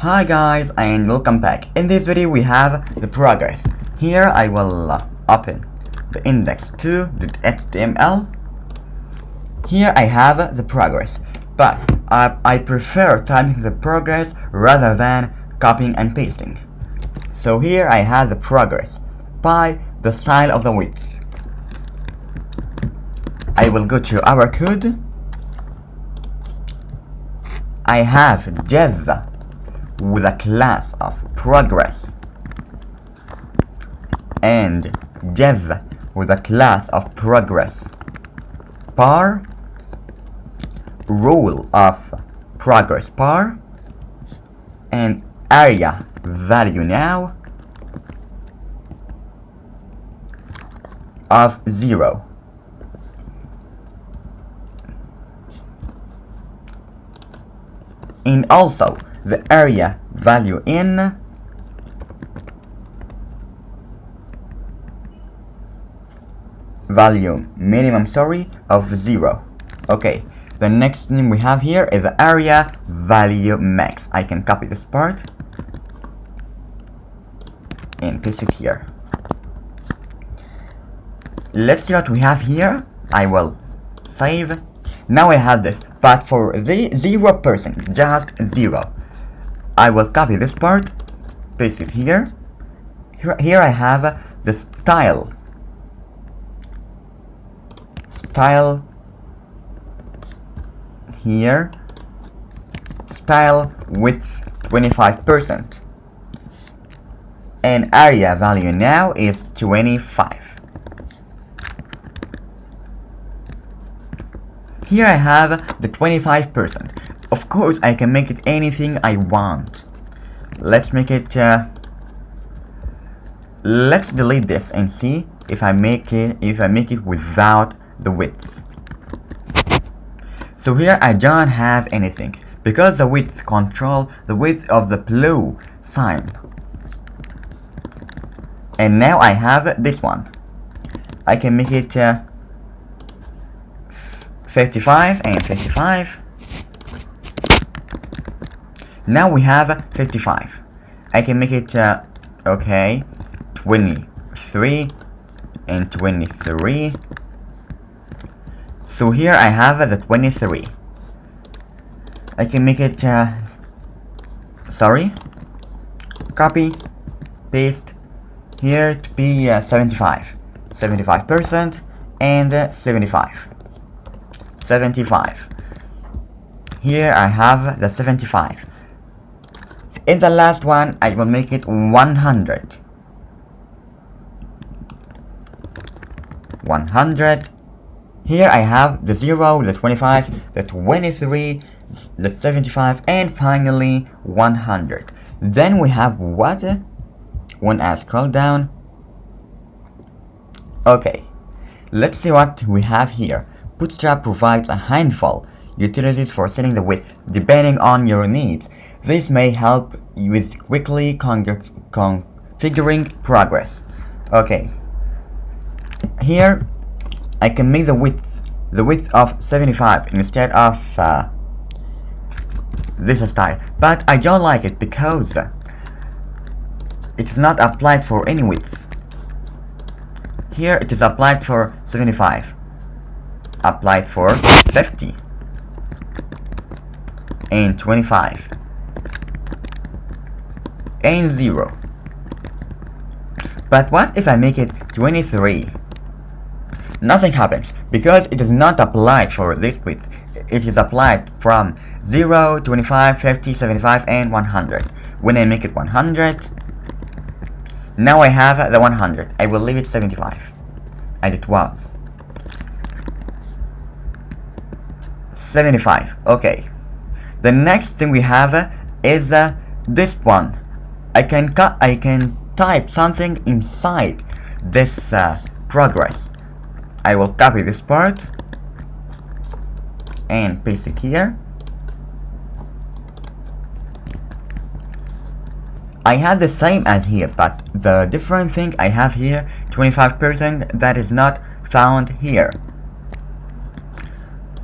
Hi guys, and welcome back. In this video we have the progress. Here I will open the index2.html. Here I have the progress, but I prefer typing the progress rather than copying and pasting. So here I have the progress by the style of the width. I will go to our code. I have div with a class of progress and div with a class of progress par, rule of progress par, and area value now of 0. And also the area value in value minimum of 0. Okay, the next thing we have here is the area value max. I can copy this part and paste it here. Let's see what we have here. I will save. Now I have this, but for the 0%, just 0. I will copy this part, paste it here. Here I have the style here, style width 25%, and area value now is 25. Here I have the 25%. Of course I can make it anything I want. Let's make it let's delete this and see if I make it without the width. So here I don't have anything because the width control the width of the blue sign. And now I have this one. I can make it 55 and 55. Now we have 55. I can make it okay, 23 and 23. So here I have the 23. I can make it copy, paste here to be 75% and 75. Here I have the 75. In the last one I will make it 100. Here I have the 0, the 25, the 23, the 75, and finally 100. Then we have what? When I scroll down. Okay, let's see what we have here. Bootstrap provides a handful utilities for setting the width depending on your needs. This may help you with quickly configuring progress. Okay, here I can make the width of 75 instead of this style, but I don't like it because it's not applied for any width. Here it is applied for 75, applied for 50 and 25 and 0. But what if I make it 23? Nothing happens because it is not applied for this width. It is applied from 0, 25, 50, 75 and 100. When I make it 100, now I have the 100. I will leave it 75 as it was. 75. Okay. The next thing we have is this one. I can type something inside this progress. I will copy this part and paste it here. I have the same as here, but the different thing I have here, 25%, that is not found here.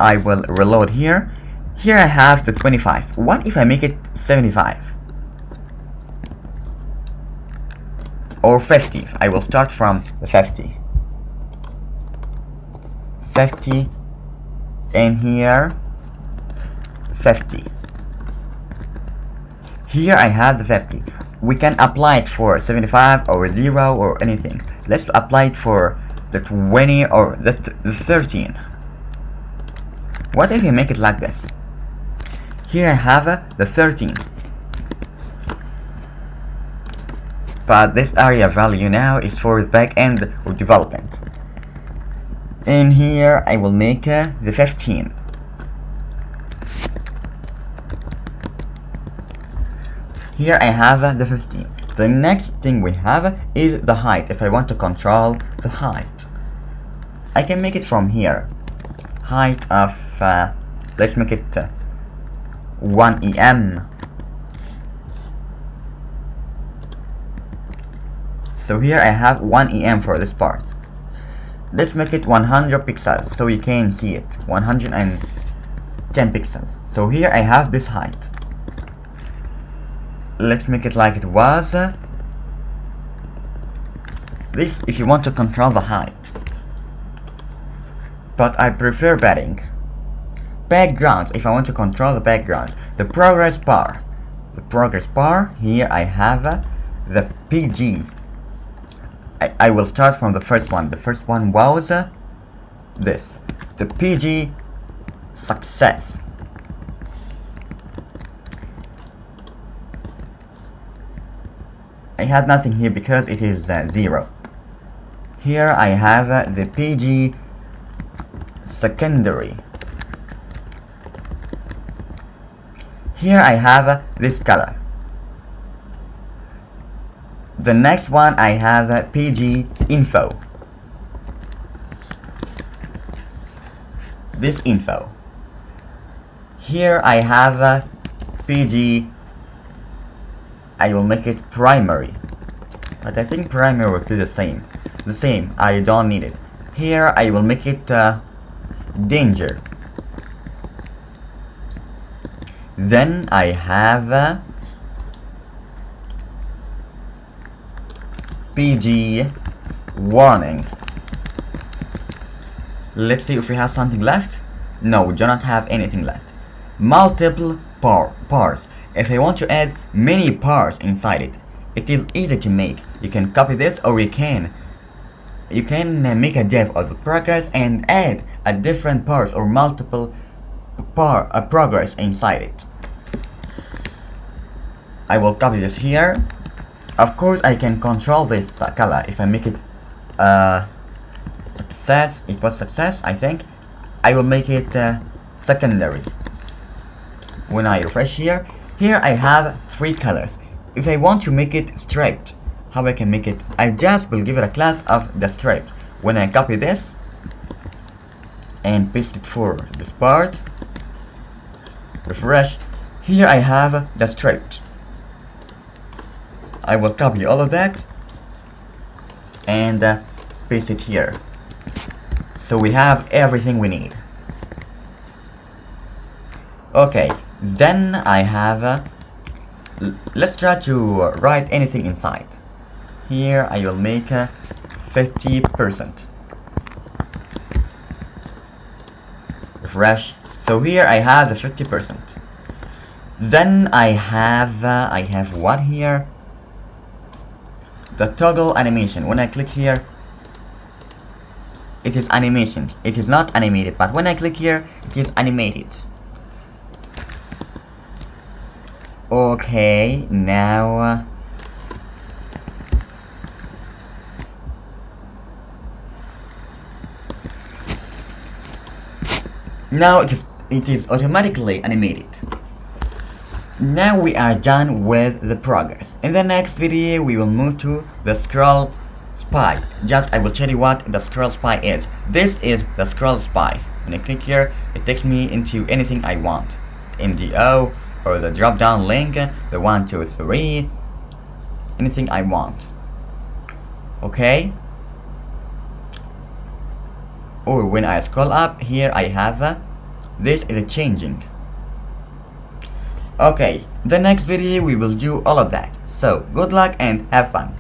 I will reload here. Here I have the 25. What if I make it 75? or 50. I will start from the 50. 50 in here, 50. Here I have the 50. We can apply it for 75 or 0 or anything. Let's apply it for the 20 or the 13. What if we make it like this? Here I have the 13. But this area value now is for the back end of development. In here I will make the 15. Here I have the 15. The next thing we have is the height. If I want to control the height, I can make it from here. Height of let's make it 1 em. So here I have 1 em for this part. Let's make it 100 pixels so you can see it. 110 pixels. So here I have this height. Let's make it like it was. This if you want to control the height. But I prefer padding. Backgrounds, if I want to control the background. The progress bar. The progress bar, here I have the PG. I will start from the first one. The first one was this. The PG success. I had nothing here because it is 0. Here I have the PG secondary. Here I have this color. The next one I have PG info. This info. Here I have PG. I will make it primary. But I think primary will be the same. The same. I don't need it. Here I will make it danger. Then I have PG warning. Let's see if we have something left. No, we do not have anything left. Multiple parts. If I want to add many parts inside it, it is easy to make. You can copy this, or you can make a div of the progress and add a different part or multiple progress inside it. I will copy this here. Of course I can control this color. If I make it success, it was success I think. I will make it secondary. When I refresh here I have 3 colors. If I want to make it striped, how I can make it? I just will give it a class of the striped. When I copy this and paste it for this part, refresh, here I have the striped. I will copy all of that and paste it here. So we have everything we need. Okay, then I have let's try to write anything inside. Here I will make 50%. Refresh. So here I have the 50%. Then I have what here? The toggle animation. When I click here, it is animation. It is not animated, but when I click here, it is animated. Okay, now it is automatically animated. Now we are done with the progress. In the next video we will move to the scroll spy. Just I will tell you what the scroll spy is. This is the scroll spy. When I click here, it takes me into anything I want. MDO or the drop down link, the 1, 2, 3, anything I want. Okay. Or when I scroll up here I have this is a changing. Okay, the next video we will do all of that. So good luck and have fun.